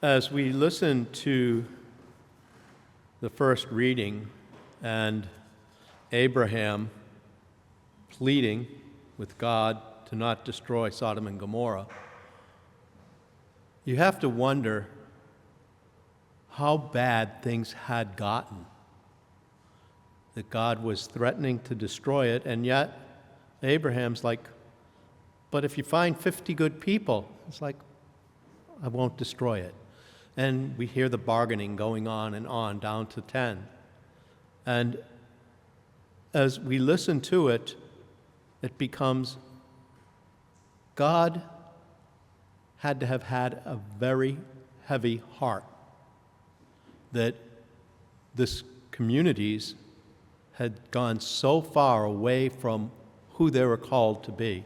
As we listen to the first reading and Abraham pleading with God to not destroy Sodom and Gomorrah, you have to wonder how bad things had gotten, that God was threatening to destroy it, and yet Abraham's like, but if you find 50 good people, it's like, I won't destroy it. And we hear the bargaining going on and on, down to 10. And as we listen to it, it becomes God had to have had a very heavy heart that this communities had gone so far away from who they were called to be.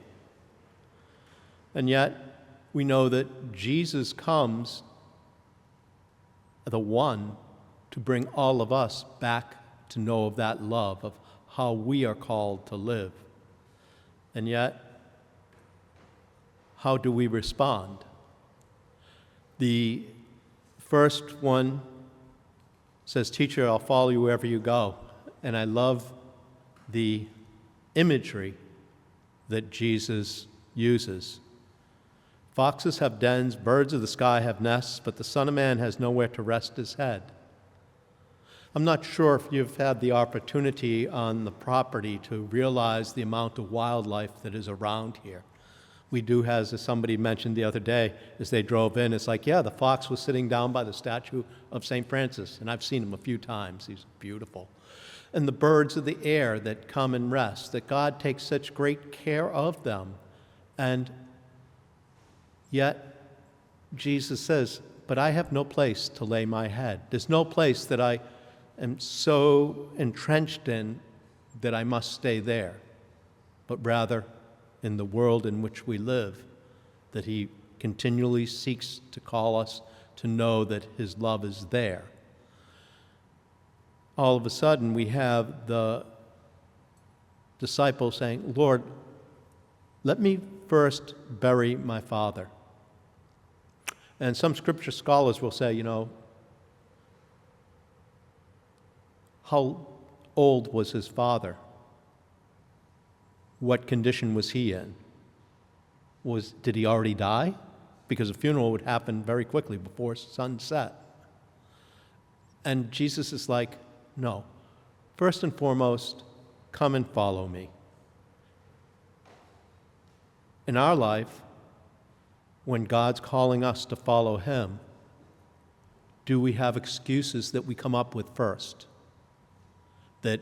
And yet, we know that Jesus comes, the one, to bring all of us back to know of that love, of how we are called to live. And yet, how do we respond? The first one says, "Teacher, I'll follow you wherever you go." And I love the imagery that Jesus uses. Foxes have dens, birds of the sky have nests, but the Son of Man has nowhere to rest his head. I'm not sure if you've had the opportunity on the property to realize the amount of wildlife that is around here. We do, as somebody mentioned the other day, as they drove in, it's like, yeah, the fox was sitting down by the statue of St. Francis, and I've seen him a few times. He's beautiful. And the birds of the air that come and rest, that God takes such great care of them. And yet, Jesus says, but I have no place to lay my head. There's no place that I am so entrenched in that I must stay there, but rather in the world in which we live, that he continually seeks to call us to know that his love is there. All of a sudden, we have the disciple saying, Lord, let me first bury my father. And some scripture scholars will say, how old was his father? What condition was he in? Did he already die? Because a funeral would happen very quickly before sunset. And Jesus is like, no. First and foremost, come and follow me. In our life, when God's calling us to follow him, do we have excuses that we come up with first? That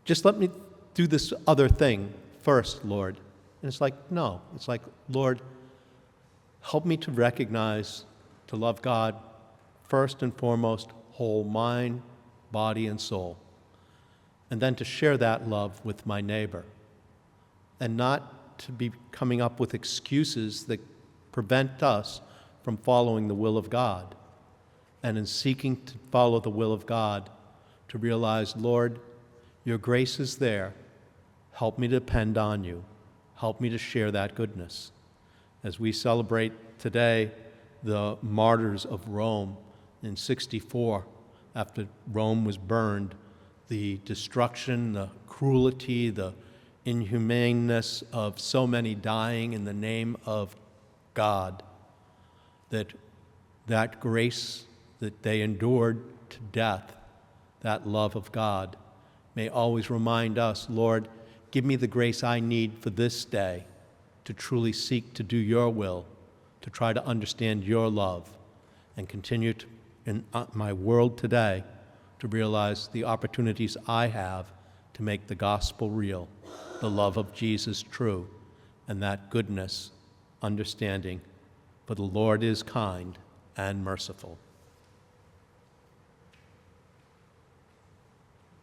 just let me do this other thing first, Lord. And it's like, no. It's like, Lord, help me to recognize, to love God first and foremost, whole mind, body, and soul. And then to share that love with my neighbor. And not to be coming up with excuses that prevent us from following the will of God. And in seeking to follow the will of God, to realize, Lord, your grace is there. Help me to depend on you. Help me to share that goodness. As we celebrate today the martyrs of Rome in 64, after Rome was burned, the destruction, the cruelty, the inhumaneness of so many dying in the name of God, that grace that they endured to death, that love of God, may always remind us, Lord, give me the grace I need for this day to truly seek to do your will, to try to understand your love, and continue to, in my world today, to realize the opportunities I have to make the gospel real, the love of Jesus true, and that goodness, understanding, for the Lord is kind and merciful.